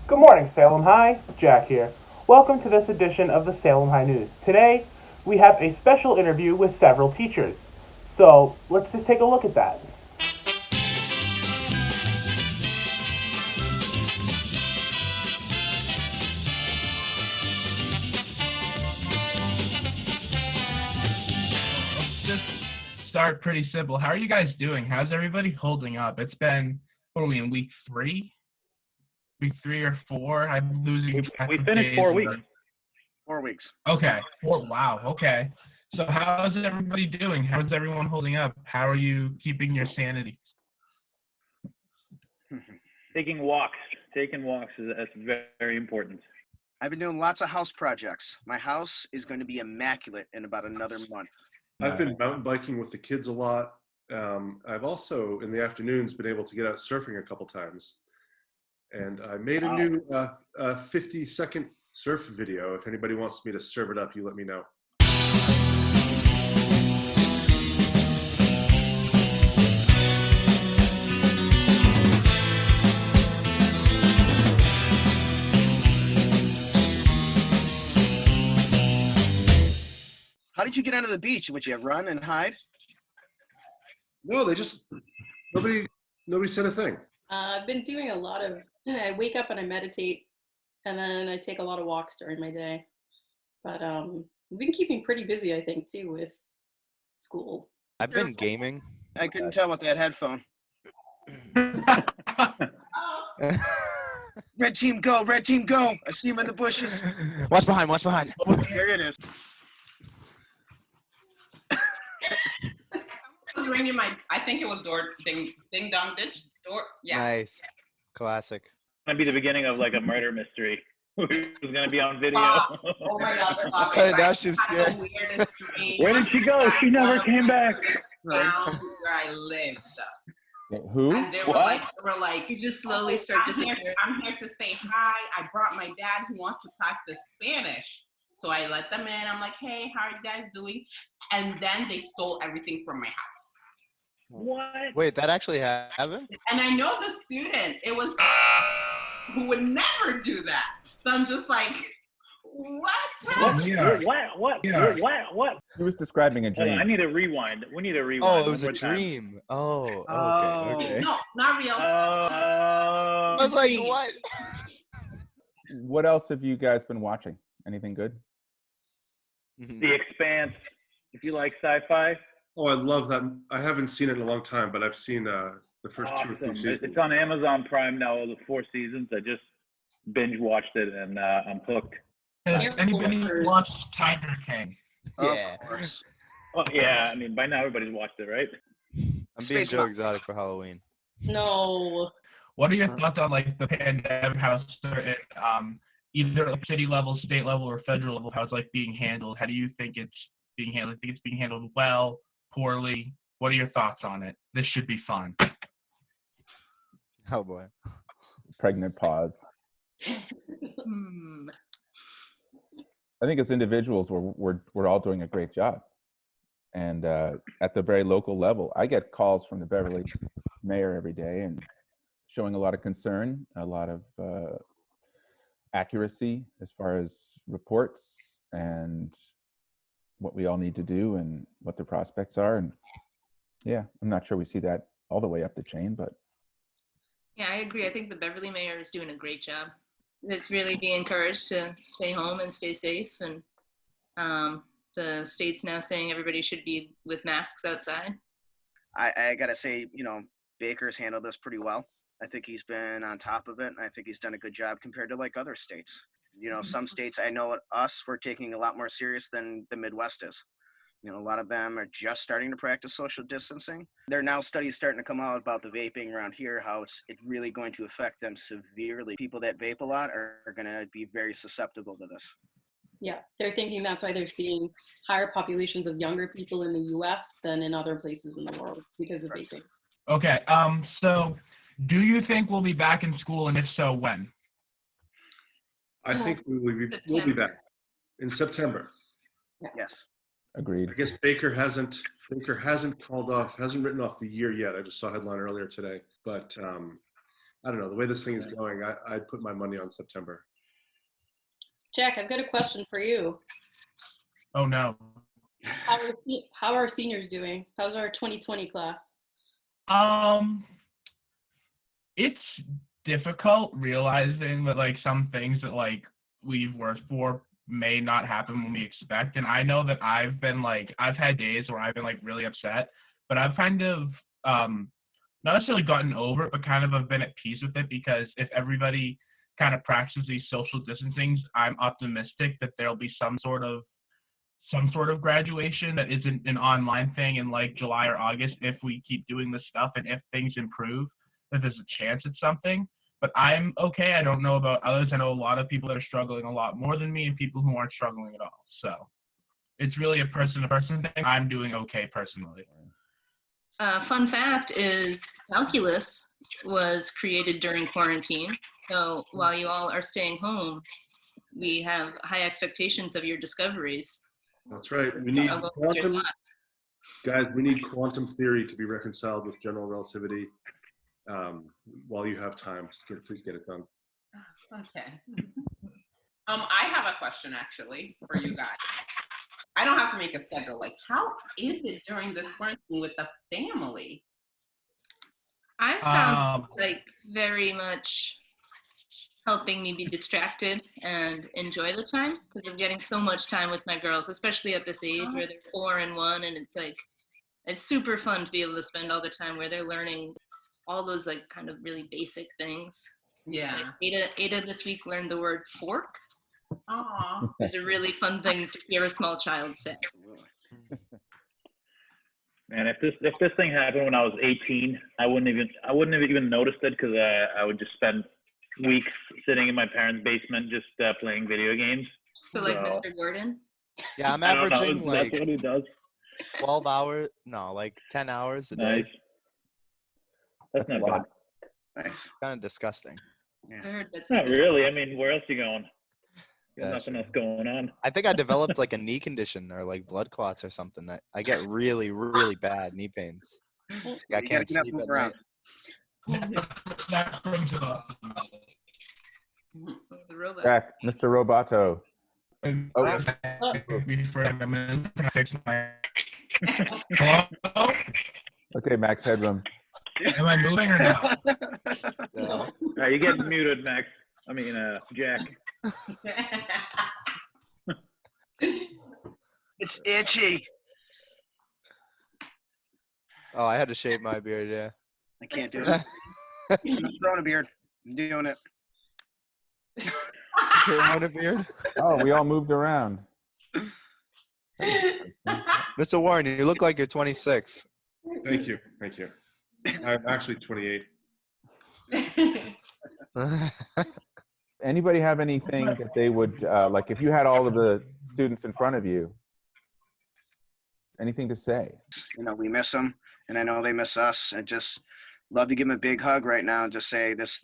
Good morning, Salem High. Jack here. Welcome to this edition of the Salem High News. Today, we have a special interview with several teachers. So, let's just take a look at that. Just start pretty simple. How are you guys doing? How's everybody holding up? It's been, what are we in, week three? Week 3 or 4? I'm losing track We of finished days 4 weeks. and 4 weeks. Okay. Wow. Okay. So how is everybody doing? How is everyone holding up? How are you keeping your sanity? Taking walks. Taking walks that's very important. I've been doing lots of house projects. My house is going to be immaculate in about another month. I've been mountain biking with the kids a lot. I've also, in the afternoons, been able to get out surfing a couple times. And I made a new 50-second surf video. If anybody wants me to serve it up, you let me know. How did you get onto the beach? Would you run and hide? No, nobody said a thing. I've been doing a lot of, I wake up and I meditate, and then I take a lot of walks during my day. But we've been keeping pretty busy, I think, too, with school. I've been gaming. I couldn't tell with that headphone. Red team go, red team go. I see him in the bushes. Watch behind, watch behind. There it is. Was ringing I think it was door ding dong ditch door. Yeah. Nice. Classic. Gonna be the beginning of like a murder mystery. Who's gonna be on video? Oh my God, the topic, Hey, now right? she's It's kind of scared. the weirdest dream. Where did she go? She never came back. Found where I lived. Who? And they were like, You just slowly start I'm here, disappearing. I'm here to say hi. I brought my dad who wants to practice Spanish. So I let them in. I'm like, hey, how are you guys doing? And then they stole everything from my house. What? Wait, that actually happened? And I know the student, it was who would never do that. So I'm just like, what? What? He was describing a Hold on, dream. I need a rewind. We need a rewind. Oh, it one was a more time. dream. Oh, Oh. okay. No, not real. I was like, dream. what? What else have you guys been watching? Anything good? The Expanse. If you like sci-fi, Oh, I love that. I haven't seen it in a long time, but I've seen the first 2 or 3 awesome. seasons. It's on Amazon Prime now. All the 4 seasons. I just binge watched it and I'm hooked. Has Air anybody Force. watched Tiger King? Yeah. Of course. Oh yeah, I mean by now everybody's watched it, right? I'm being Space so Mountain. exotic for Halloween. No. What are your thoughts on like the pandemic, how it's either like city level, state level, or federal level, how it's like being handled? How do you think it's being handled? Think it's being handled well, poorly? What are your thoughts on it? This should be fun. Oh boy. Pregnant pause. Hmm. I think as individuals, we're all doing a great job. And at the very local level, I get calls from the Beverly mayor every day and showing a lot of concern, a lot of accuracy as far as reports and what we all need to do and what the prospects are. And yeah, I'm not sure we see that all the way up the chain, but Yeah, I agree. I think the Beverly mayor is doing a great job. It's really be encouraged to stay home and stay safe. And the state's now saying everybody should be with masks outside. I got to say, Baker's handled this pretty well. I think he's been on top of it, and I think he's done a good job compared to like other states. Some states I know we're taking a lot more serious than the Midwest is. A lot of them are just starting to practice social distancing. There are now studies starting to come out about the vaping around here, how it's really going to affect them severely. People that vape a lot are going to be very susceptible to this. Yeah, they're thinking that's why they're seeing higher populations of younger people in the US than in other places in the world because of vaping. Okay. So, do you think we'll be back in school, and if so, when? I think we'll be back in September. Yes. agreed. I guess Baker hasn't written off the year yet. I just saw a headline earlier today, but I don't know, the way this thing is going, I'd put my money on September. Jack, I've got a question for you. Oh no. How are seniors doing? How's our 2020 class? It's difficult realizing that like some things that like we've worked for may not happen when we expect. And I know that I've had days where I've been like really upset, but I've kind of not necessarily gotten over it, but kind of have been at peace with it, because if everybody kind of practices these social distancings, I'm optimistic that there'll be some sort of graduation that isn't an online thing in like July or August if we keep doing this stuff, and if things improve, that there's a chance at something. But I'm okay. I don't know about others. I know a lot of people that are struggling a lot more than me, and people who aren't struggling at all. So it's really a person-to-person thing. I'm doing okay personally. Fun fact is calculus was created during quarantine. So while you all are staying home, we have high expectations of your discoveries. That's right. We need I'll go with your quantum, thoughts. guys, we need quantum theory to be reconciled with general relativity. While you have time, please get it done. Okay. I have a question actually for you guys. I don't have to make a schedule. Like, how is it during this quarantine with the family? I found like very much helping me be distracted and enjoy the time, because I'm getting so much time with my girls, especially at this age where they're 4 and 1, and it's like it's super fun to be able to spend all the time where they're learning all those like kind of really basic things. Yeah. Like Ada this week learned the word fork. Aww. It's a really fun thing to hear a small child say. Man, if this thing happened when I was 18, I wouldn't have even noticed it, because I would just spend weeks sitting in my parents' basement just playing video games. So like Mr. Gordon? Yeah, I'm I don't know, averaging like that's what he does. 12 hours, no, like 10 hours a day. Nice. That's not bad. Nice. Kind of disgusting. I heard that's Not really. I mean, where else are you going? Got Yeah, nothing else going on. I think I developed like a knee condition or like blood clots or something. I get really, really bad knee pains. Like, I can't sleep at night. That brings it up. The robot. Jack, Mr. Roboto. Hello? Okay, Max Headroom. Am I moving or not? No. You're getting muted, Max. I mean, Jack. It's itchy. Oh, I had to shave my beard, yeah. I can't do it. I'm growing a beard. I'm doing it. Growing a beard? Oh, we all moved around. Mr. Warren, you look like you're 26. Thank you. Thank you. I'm actually 28. Anybody have anything that they would, like if you had all of the students in front of you, anything to say? You know, we miss them, and I know they miss us. I just love to give them a big hug right now and just say this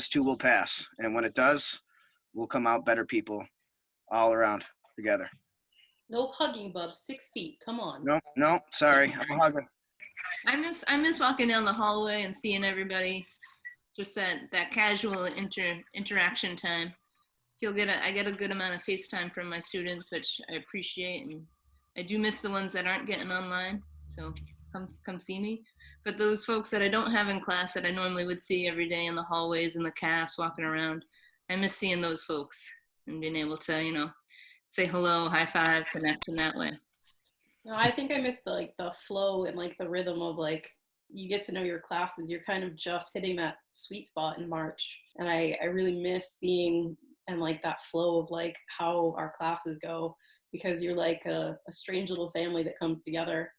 too will pass. And when it does, we'll come out better people all around together. No hugging, bub. 6 feet. Come on. No, sorry. I'm a hugger. I miss walking down the hallway and seeing everybody. Just that casual interaction time. I get a good amount of FaceTime from my students, which I appreciate, and I do miss the ones that aren't getting online. So come see me. But those folks that I don't have in class that I normally would see every day in the hallways and the cafes walking around, I miss seeing those folks and being able to, say hello, high five, connect in that way. No, I think I miss the flow and like the rhythm of like you get to know your classes. You're kind of just hitting that sweet spot in March, and I really miss seeing and like that flow of like how our classes go, because you're like a strange little family that comes together,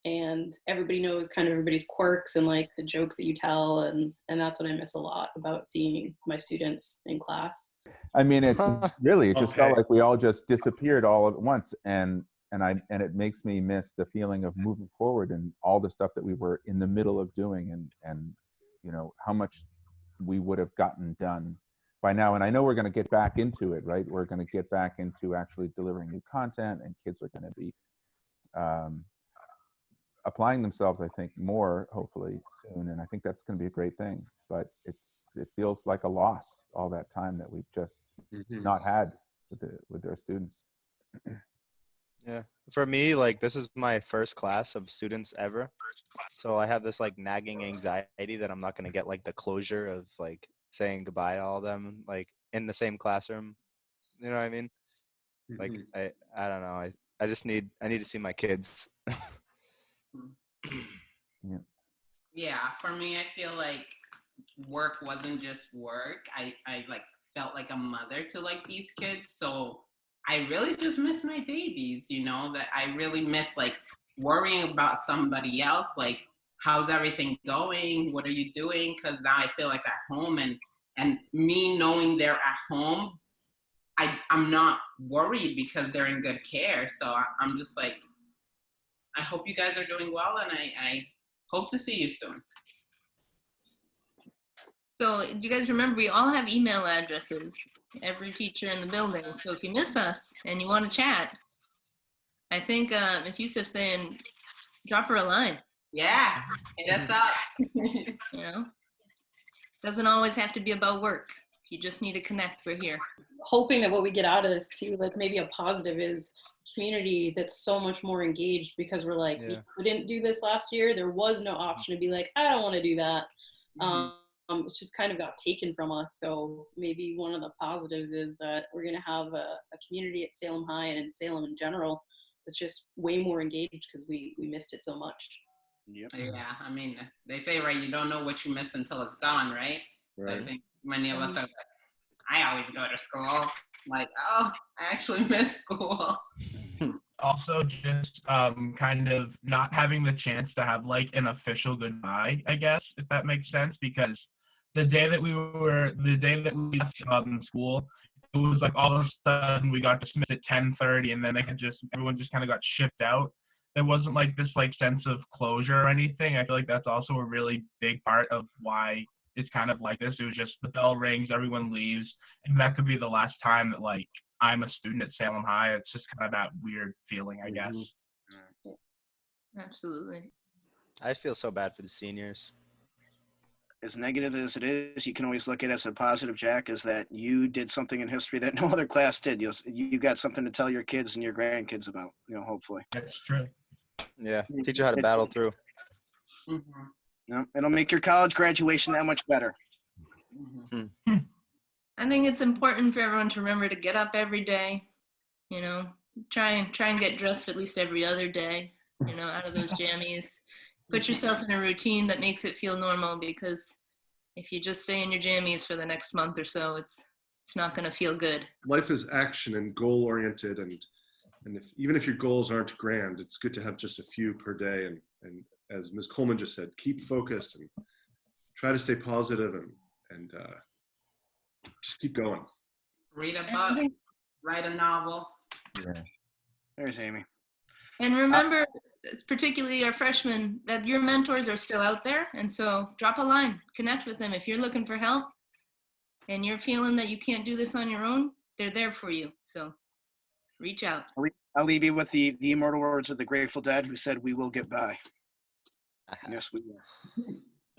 and everybody knows kind of everybody's quirks and like the jokes that you tell, and that's what I miss a lot about seeing my students in class. I mean, it just felt like we all just disappeared all at once, and it makes me miss the feeling of moving forward and all the stuff that we were in the middle of doing, and how much we would have gotten done by now. And I know we're going to get back into it, right? We're going to get back into actually delivering new content, and kids are going to be applying themselves, I think, more hopefully soon, and I think that's going to be a great thing. But it feels like a loss, all that time that we've just not had with their students. Yeah, for me, like this is my first class of students ever, so I have this like nagging anxiety that I'm not going to get like the closure of like saying goodbye to all of them like in the same classroom. You know what I mean? Like I don't know. I need to see my kids. Yeah. Yeah, for me, I feel like work wasn't just work. I like felt like a mother to like these kids. So I really just miss my babies, you know, that I really miss like worrying about somebody else. Like, how's everything going? What are you doing? Because now I feel like at home and me knowing they're at home, I'm not worried because they're in good care. So I'm just like, I hope you guys are doing well, and I hope to see you soon. So do you guys remember we all have email addresses, every teacher in the building. So if you miss us and you want to chat, I think Ms. Youssef saying drop her a line. Yeah, hit us up. You know, doesn't always have to be about work. If you just need to connect, we're here. Hoping that what we get out of this too, like maybe a positive, is community that's so much more engaged, because we're like, we didn't do this last year. There was no option to be like, I don't want to do that. It's just kind of got taken from us. So maybe one of the positives is that we're going to have a community at Salem High and in Salem in general that's just way more engaged because we missed it so much. Yep. Yeah, I mean, they say, right, you don't know what you miss until it's gone, right? Right. I think many of us are like, I always go to school. I'm like, oh, I actually miss school. Also, just kind of not having the chance to have like an official goodbye, I guess, if that makes sense, because the day that we left school, it was like all of a sudden we got dismissed at 10:30, and then everyone just kind of got shipped out. There wasn't like this like sense of closure or anything. I feel like that's also a really big part of why it's kind of like this. It was just the bell rings, everyone leaves, and that could be the last time that like I'm a student at Salem High. It's just kind of that weird feeling, I guess. Absolutely. I feel so bad for the seniors. As negative as it is, you can always look at it as a positive, Jack, is that you did something in history that no other class did. You got something to tell your kids and your grandkids about, you know, hopefully. That's true. Yeah, teach you how to battle through. Mm-hmm. No, it'll make your college graduation that much better. Mm-hmm. I think it's important for everyone to remember to get up every day, you know, try and get dressed at least every other day, you know, out of those jammies. Put yourself in a routine that makes it feel normal, because if you just stay in your jammies for the next month or so, it's not going to feel good. Life is action and goal oriented, and even if your goals aren't grand, it's good to have just a few per day. And as Ms. Coleman just said, keep focused and try to stay positive and just keep going. Read a book, write a novel. Yeah. There's Amy. And remember, particularly our freshmen, that your mentors are still out there. And so drop a line, connect with them. If you're looking for help and you're feeling that you can't do this on your own, they're there for you. So reach out. I'll leave you with the immortal words of the Grateful Dead, who said, "We will get by." Yes, we will.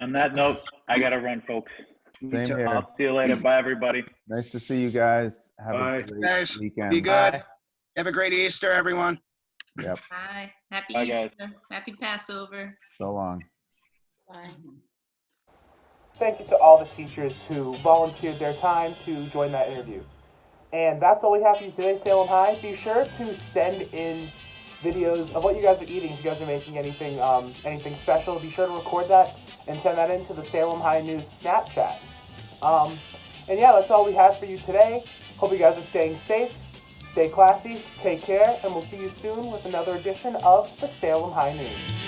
On that note, I got to run, folks. Same here. I'll see you later. Bye, everybody. Nice to see you guys. Have Bye. a great Guys, weekend. be good. Bye. Have a great Easter, everyone. Yep. Bye. Happy Bye, guys. Easter. Happy Passover. So long. Bye. Thank you to all the teachers who volunteered their time to join that interview. And that's all we have for you today, Salem High. Be sure to send in videos of what you guys are eating. If you guys are making anything special, be sure to record that and send that into the Salem High News Snapchat. And yeah, that's all we have for you today. Hope you guys are staying safe, stay classy, take care, and we'll see you soon with another edition of the Salem High News.